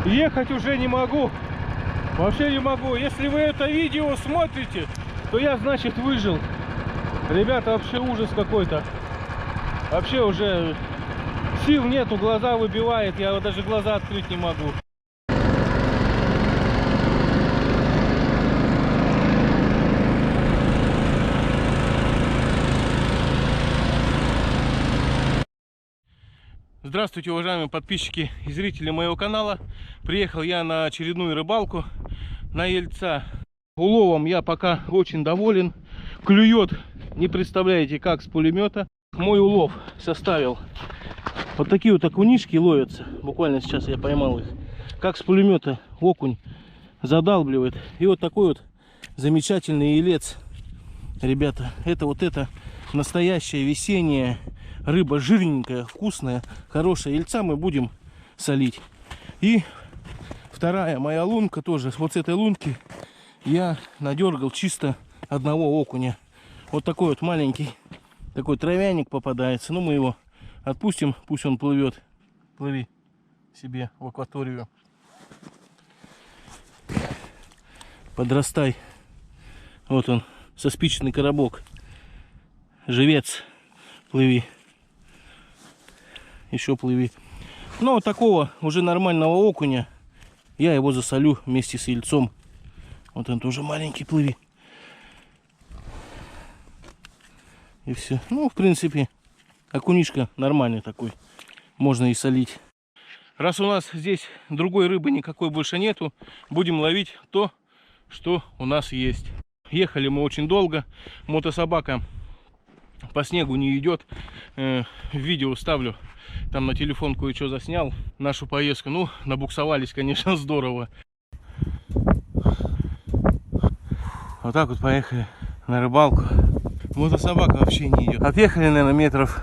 Ехать уже не могу. Вообще не могу. Если вы это видео смотрите, то я, значит, выжил. Ребята, вообще ужас какой-то. Вообще уже сил нету, глаза выбивает. Я даже глаза открыть не могу. Здравствуйте, уважаемые подписчики и зрители моего канала. Приехал я на очередную рыбалку на ельца. Уловом я пока очень доволен. Клюет, не представляете, как с пулемета. Мой улов составил вот такие вот окунишки ловятся. Буквально сейчас я поймал их. Как с пулемета окунь задалбливает. И вот такой вот замечательный елец. Ребята, это настоящая весенняя рыба, жирненькая, вкусная, хорошая. Ельца мы будем солить. И вторая моя лунка тоже. Вот с этой лунки я надергал чисто одного окуня. Вот такой вот маленький, такой травяник попадается. Ну, мы его отпустим, пусть он плывет. Плыви себе в акваторию. Подрастай. Вот он, со спичечный коробок. Живец. Плыви. Еще плыви. Но вот такого уже нормального окуня я его засолю вместе с ельцом. Вот он тоже маленький, плыви. И все. Ну, в принципе, окунишка нормальный такой. Можно и солить. Раз у нас здесь другой рыбы никакой больше нету, будем ловить то, что у нас есть. Ехали мы очень долго. Мотособака по снегу не идет. Видео ставлю. Там на телефон кое-что заснял. Нашу поездку. Ну, набуксовались, конечно, здорово. Вот так вот поехали на рыбалку. Мотособака вообще не идет. Отъехали, наверное, метров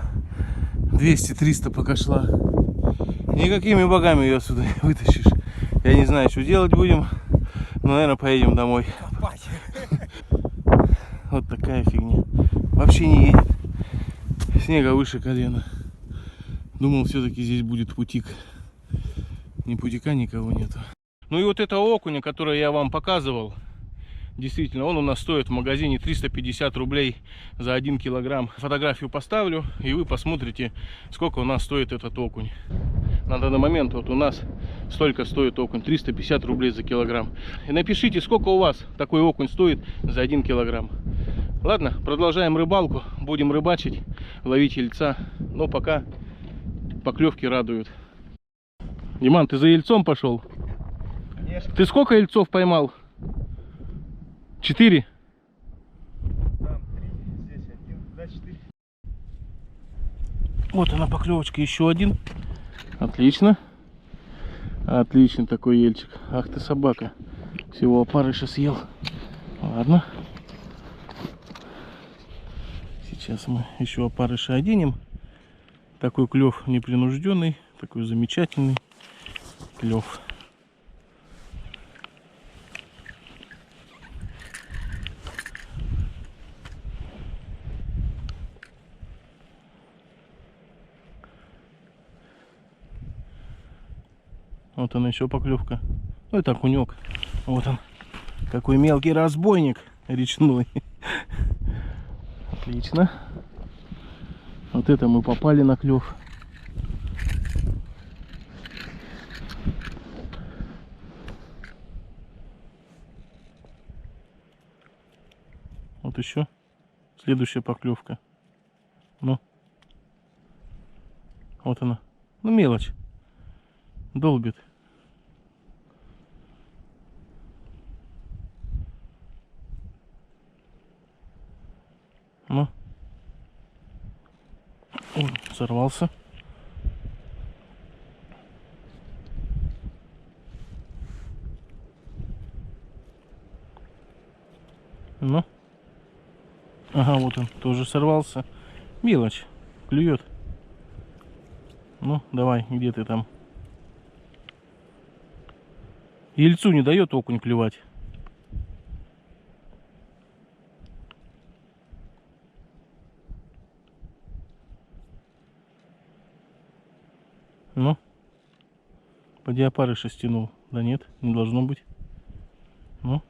200-300 пока шла. Никакими богами ее отсюда не вытащишь. Я не знаю, что делать будем. Но, наверное, поедем домой. Вот такая фигня. Вообще не едет. Снега выше колена. Думал, все-таки здесь будет путик. Ни путика, никого нету. Ну и вот этого окуня, который я вам показывал, действительно, он у нас стоит в магазине 350 рублей за 1 килограмм. Фотографию поставлю, и вы посмотрите, сколько у нас стоит этот окунь. На данный момент вот у нас столько стоит окунь, 350 рублей за килограмм. И напишите, сколько у вас такой окунь стоит за 1 килограмм. Ладно, продолжаем рыбалку, будем рыбачить, ловить ельца. Но пока поклевки радуют. Диман, ты за ельцом пошел? Конечно. Ты сколько ельцов поймал? 4? Там 3, здесь 1, да, 4. Вот она поклевочка, еще один. Отлично. Отличный такой ельчик. Ах ты собака. Всего опарыша съел. Ладно. Сейчас мы еще опарыша оденем. Такой клев непринужденный. Такой замечательный клев. Вот он еще поклевка. Ну это окунек. Вот он. Какой мелкий разбойник речной. Отлично. Вот это мы попали на клев. Вот еще следующая поклевка. Ну. Вот она. Ну мелочь. Долбит. Ну. О, сорвался. Ну. Ага, вот он тоже сорвался. Мелочь. Клюет. Ну, давай, где ты там? Ельцу не дает окунь клевать. Ну, Поди опарыша стянул. Да нет, не должно быть. Ну.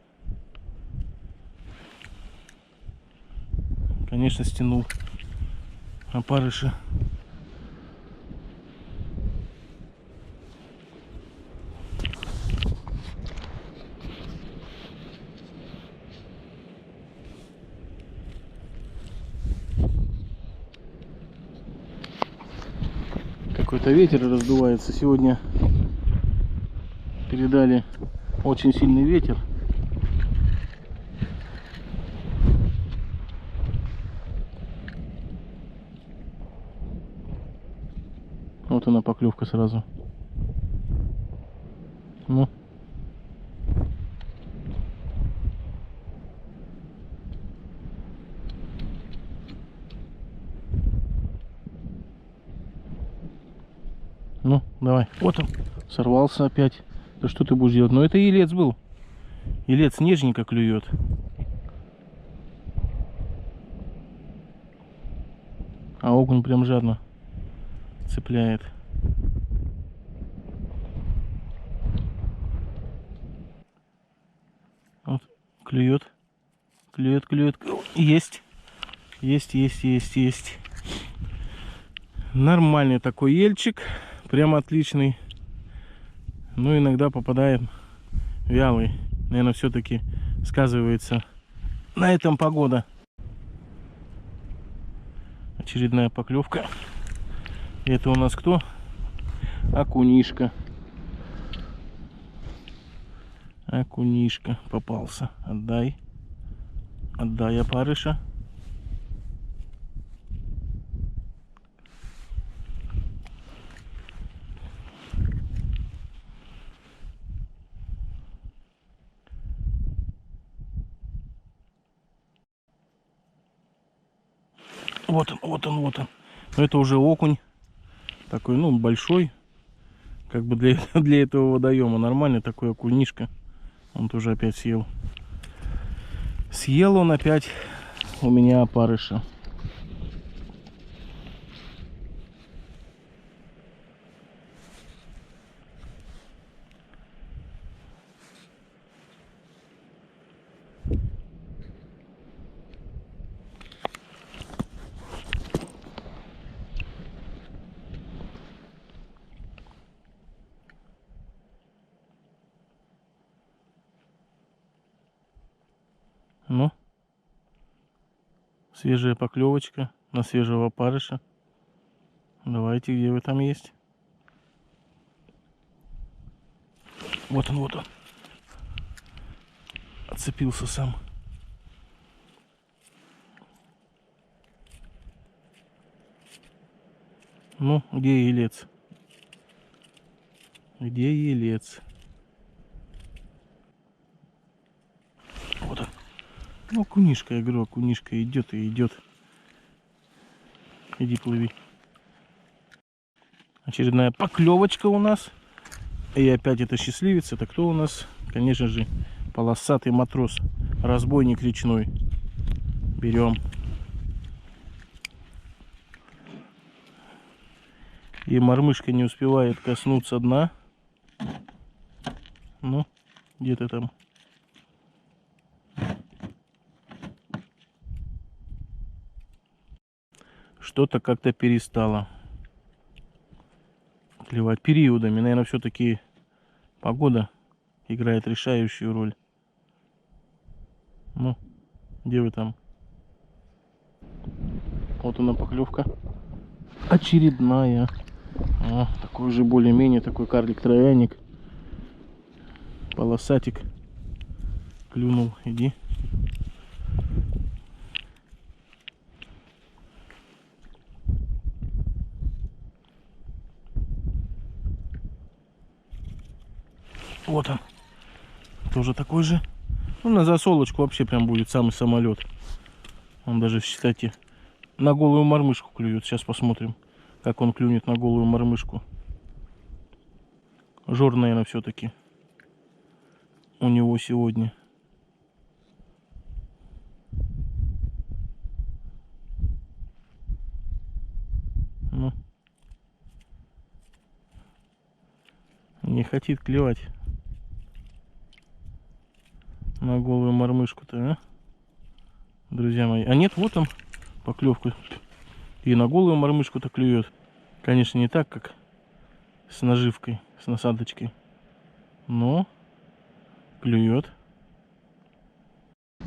Конечно, стянул опарыша. Какой-то ветер раздувается. Сегодня передали очень сильный ветер. Вот она, поклевка сразу. Ну. Ну, давай. Вот он. Сорвался опять. Да что ты будешь делать? Ну, это елец был. Елец нежненько клюет. А окунь прям жадно цепляет. Вот, клюет. Клюет, клюет. Есть. Есть. Нормальный такой ельчик. Прям отличный. Но иногда попадает вялый. Наверное, все-таки сказывается на этом погода. Очередная поклевка. Это у нас кто? Окунишка. Окунишка попался. Отдай. Отдай опарыша. Вот он. Но это уже окунь. Такой, ну, большой. Как бы для этого водоема. Нормальный такой окунишка. Он тоже опять съел. Съел он опять у меня опарыша. Ну, свежая поклевочка на свежего опарыша. Давайте, где вы там есть? Вот он. Отцепился сам. Ну, где елец? Где елец? Вот он. Ну, окунишка, я говорю, окунишка идет и идет. Иди плыви. Очередная поклевочка у нас. И опять это счастливец. Это кто у нас? Конечно же, полосатый матрос. Разбойник речной. Берем. И мормышка не успевает коснуться дна. Ну, где ты там? Что-то как-то перестало клевать периодами. Наверное, все-таки погода играет решающую роль. Ну, где вы там? Вот она поклевка. Очередная. О, такой же более-менее, такой карлик-травяник. Полосатик. Клюнул. Иди. Вот он. Тоже такой же. Ну, на засолочку вообще прям будет самый самолет. Он даже, кстати, на голую мормышку клюет. Сейчас посмотрим, как он клюнет на голую мормышку. Жор, наверное, все-таки у него сегодня. Ну. Не хочет клевать на голую мормышку-то, а? Друзья мои. А нет, вот он, поклевку. И на голую мормышку-то клюет. Конечно, не так, как с наживкой, с насадочкой. Но клюет.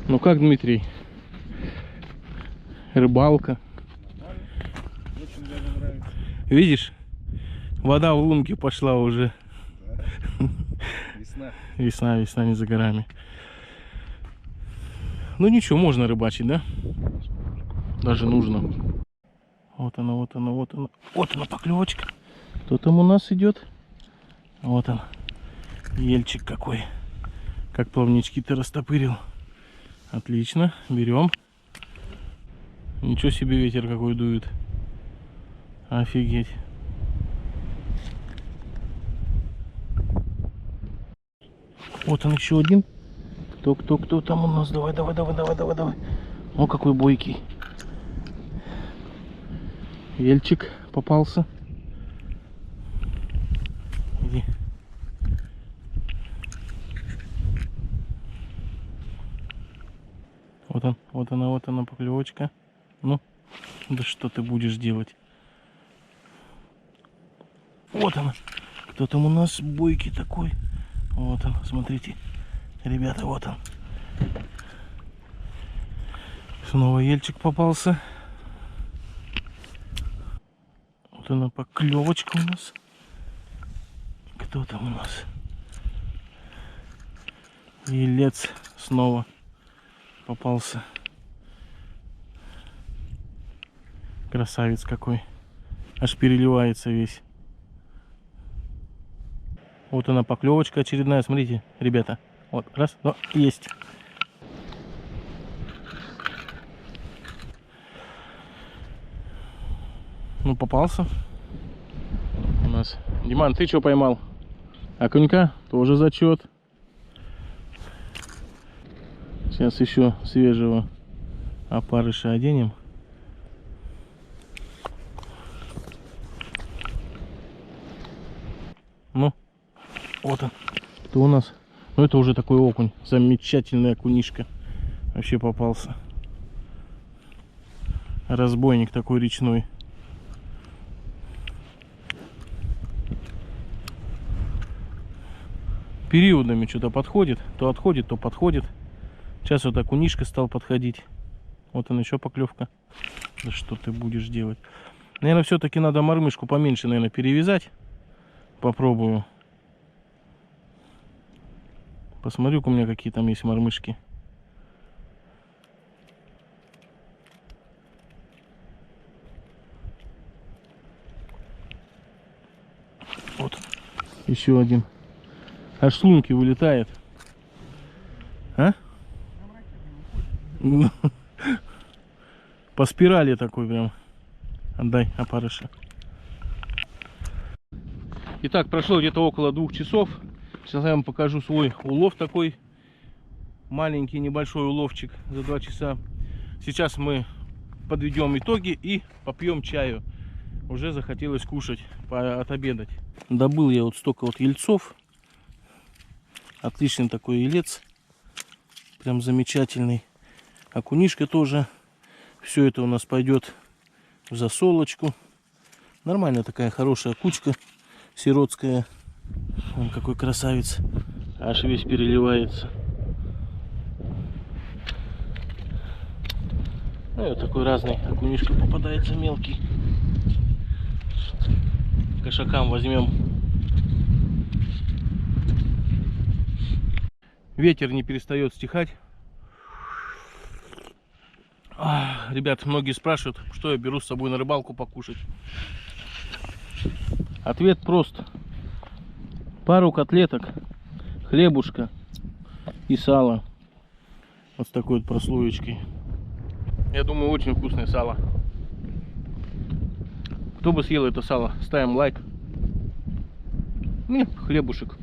Ну как, Дмитрий? Рыбалка. Очень даже нравится. Видишь? Вода в лунке пошла уже. Да. Весна. Весна, весна не за горами. Ну ничего, можно рыбачить, да? Даже нужно. Вот она, вот она, вот она. Вот она поклевочка. Кто там у нас идет? Вот он. Ельчик какой. Как плавнички-то растопырил. Отлично. Берем. Ничего себе ветер какой дует. Офигеть. Вот он еще один. Кто там у нас? Давай. О, какой бойкий. Ельчик попался. Иди. Вот она поклевочка. Ну, да что ты будешь делать? Вот она. Кто там у нас бойкий такой? Вот он, смотрите. Ребята, вот он. Снова ельчик попался. Вот она поклевочка у нас. Кто там у нас? Елец снова попался. Красавец какой. Аж переливается весь. Вот она поклевочка очередная. Смотрите, ребята. Вот, раз, но есть. Ну, попался. У нас. Диман, ты что поймал? Окунька? Тоже зачет. Сейчас еще свежего опарыша оденем. Ну, вот он. Кто у нас? Ну, это уже такой окунь. Замечательный окунишка. Вообще попался. Разбойник такой речной. Периодами что-то подходит. То отходит, то подходит. Сейчас вот окунишка стал подходить. Вот он еще поклевка. Да что ты будешь делать? Наверное, все-таки надо мормышку поменьше, наверное, перевязать. Попробую. Посмотрю-ка у меня какие там есть мормышки. Вот. Еще один. Аж с лунки вылетает. А? По спирали такой прям. Отдай опарыша. Итак, прошло где-то около 2 часов. Сейчас я вам покажу свой улов такой. Маленький небольшой уловчик за 2 часа. Сейчас мы подведем итоги и попьем чаю. Уже захотелось кушать, отобедать. Добыл я вот столько вот ельцов. Отличный такой елец. Прям замечательный. Окунишка тоже. Все это у нас пойдет в засолочку. Нормальная такая хорошая кучка сиротская. Он какой красавец. Аж весь переливается. Ну и вот такой разный окунишка попадается мелкий. Кошакам возьмем. Ветер не перестает стихать. Ребят, многие спрашивают, что я беру с собой на рыбалку покушать. Ответ прост. Пару котлеток, хлебушка и сало. Вот с такой вот прослоечкой. Я думаю, очень вкусное сало. Кто бы съел это сало, ставим лайк. Мне хлебушек.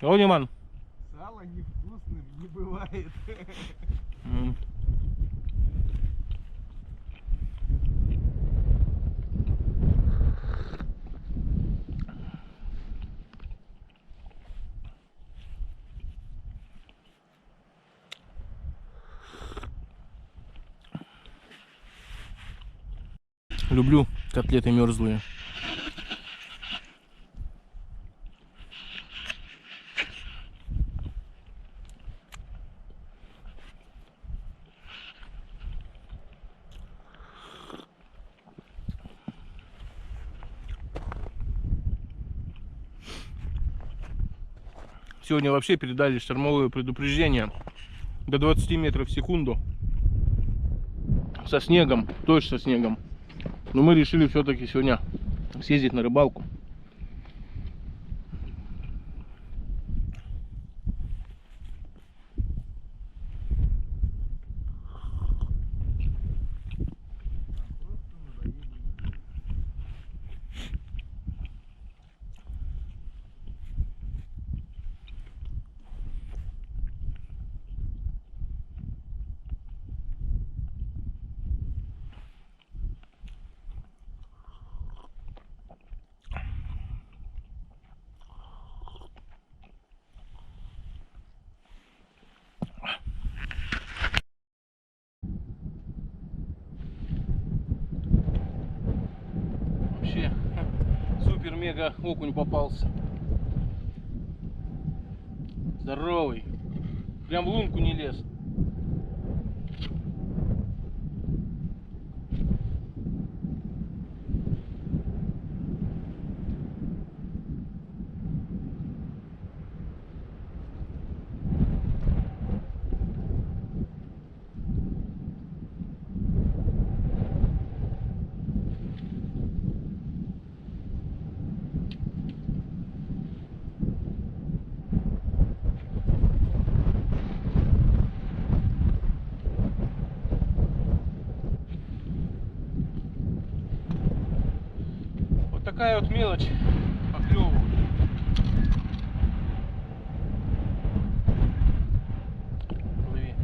О, Диман. Сало невкусным не бывает. Люблю котлеты мерзлые. Сегодня вообще передали штормовое предупреждение до 20 метров в секунду. Со снегом, дождь со снегом. Но мы решили все-таки сегодня съездить на рыбалку. Вообще супер-мега окунь попался. Здоровый. Прям в лунку не лез. Такая вот мелочь поклевывает. Плыви.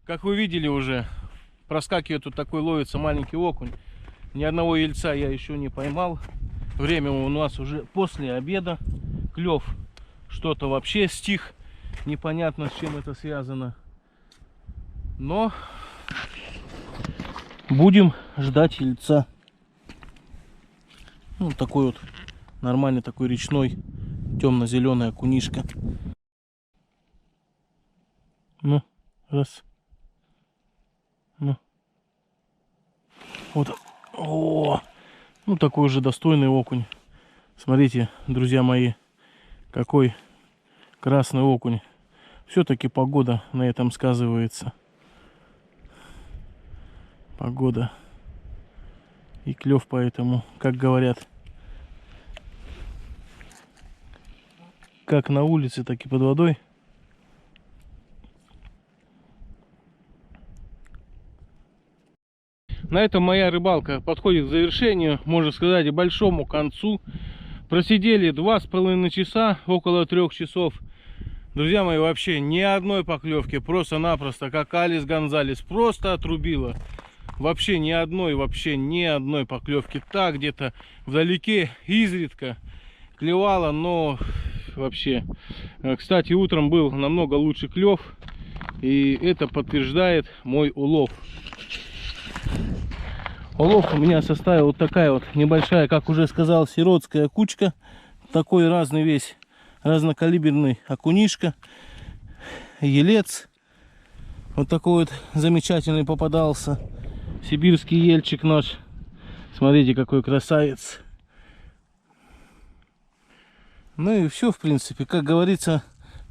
Как вы видели уже, проскакивает тут такой, ловится маленький окунь. Ни одного ельца я еще не поймал. Время у нас уже после обеда. Клев что-то вообще стих. Непонятно, с чем это связано. Но будем ждать ельца. Ну, такой вот нормальный, такой речной, темно-зеленый окунишка. Ну, раз. Ну. Вот. О! Ну, такой же достойный окунь. Смотрите, друзья мои, какой красный окунь. Все-таки погода на этом сказывается. Погода. И клев поэтому, как говорят, как на улице, так и под водой. На этом моя рыбалка подходит к завершению, можно сказать, к большому концу. Просидели 2,5 часа, около 3 часов. Друзья мои, вообще ни одной поклевки, просто-напросто, как Алис Гонзалес, просто отрубила. Вообще ни одной поклевки. Так, где-то вдалеке изредка клевала, но вообще. Кстати, утром был намного лучше клев, и это подтверждает мой улов. Улов у меня составил вот такая вот небольшая, как уже сказал, сиротская кучка. Такой разный весь, разнокалиберный окунишка, елец. Вот такой вот замечательный попадался. Сибирский ельчик наш. Смотрите, какой красавец. Ну и все, в принципе. Как говорится,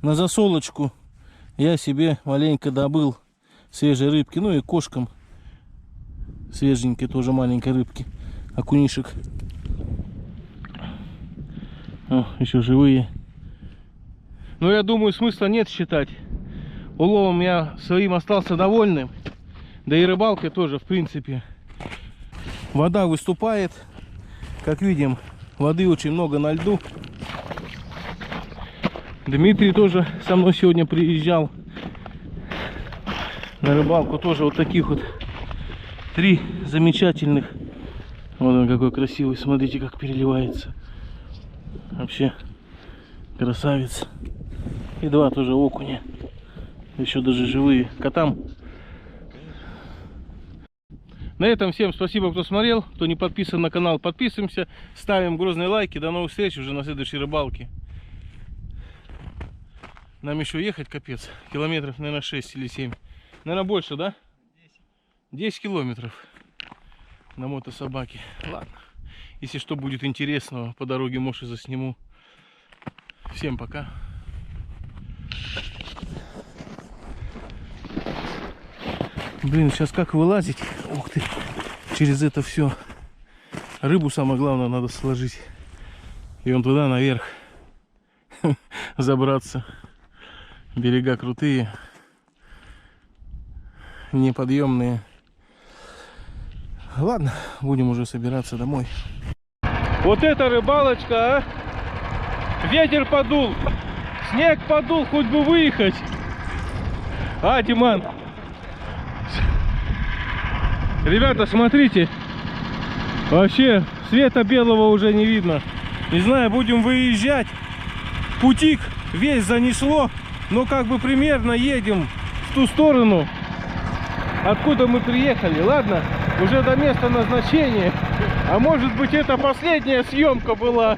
на засолочку я себе маленько добыл свежей рыбки. Ну и кошкам свеженькой тоже маленькой рыбки, окунишек. О, еще живые. Но я думаю, смысла нет считать. Уловом я своим остался довольным. Да и рыбалкой тоже, в принципе. Вода выступает. Как видим, воды очень много на льду. Дмитрий тоже со мной сегодня приезжал на рыбалку. Тоже вот таких вот 3 замечательных Вот он какой красивый, смотрите, как переливается. Вообще красавец. И два тоже окуня. Еще даже живые. Котам. На этом всем спасибо, кто смотрел. Кто не подписан на канал, подписываемся. Ставим грозные лайки. До новых встреч уже на следующей рыбалке. Нам еще ехать, капец. Километров, наверное, 6 или 7. Наверное, больше, да? 10 километров на мотособаке. Ладно. Если что будет интересного по дороге, может, и засниму. Всем пока. Блин, сейчас как вылазить? Ух ты. Через это все. Рыбу, самое главное, надо сложить. И вон туда наверх забраться. Берега крутые, неподъемные. Ладно, будем уже собираться домой. Вот это рыбалочка, а! Ветер подул, снег подул, хоть бы выехать. А, Диман. Ребята, смотрите. Вообще, света белого уже не видно. Не знаю, будем выезжать. Путик весь занесло. Но как бы примерно едем в ту сторону, откуда мы приехали. Ладно, уже до места назначения. А может быть, это последняя съемка была.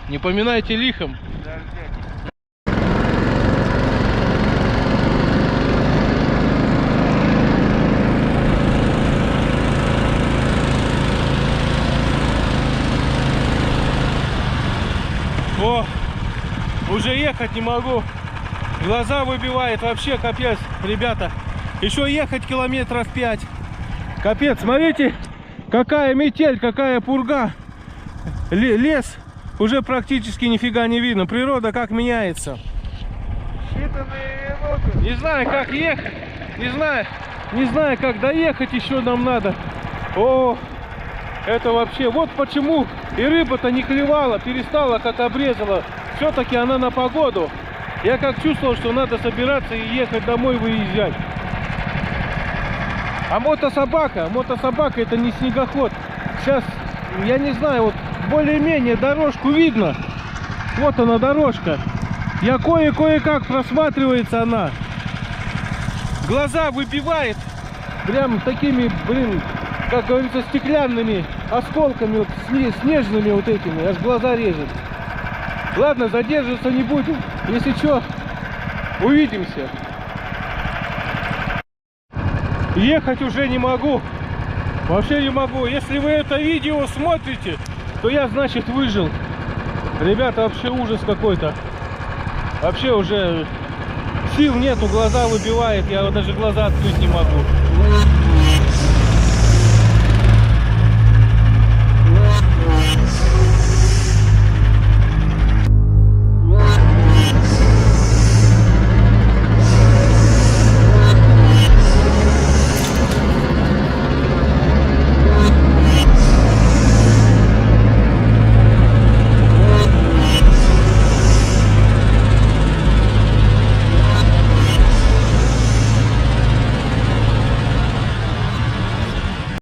Не поминайте лихом. О, уже ехать не могу. Глаза выбивает, вообще капец, ребята. Еще ехать километров 5. Капец, смотрите, какая метель, какая пурга. Лес уже практически нифига не видно. Природа как меняется. Не знаю, как ехать. Не знаю, как доехать еще нам надо. О, это вообще, вот почему и рыба-то не клевала, перестала, как обрезала. Все-таки она на погоду. Я как чувствовал, что надо собираться и ехать домой, выезжать. А мотособака это не снегоход. Сейчас, я не знаю, вот более-менее дорожку видно. Вот она дорожка. Я кое-как просматривается она. Глаза выбивает. Прям такими, блин, как говорится, стеклянными осколками, вот, снежными вот этими, аж глаза режет. Ладно, задерживаться не будем. Если что, увидимся. Ехать уже не могу. Вообще не могу. Если вы это видео смотрите, то я, значит, выжил. Ребята, вообще ужас какой-то. Вообще уже сил нету, глаза выбивает. Я даже глаза открыть не могу.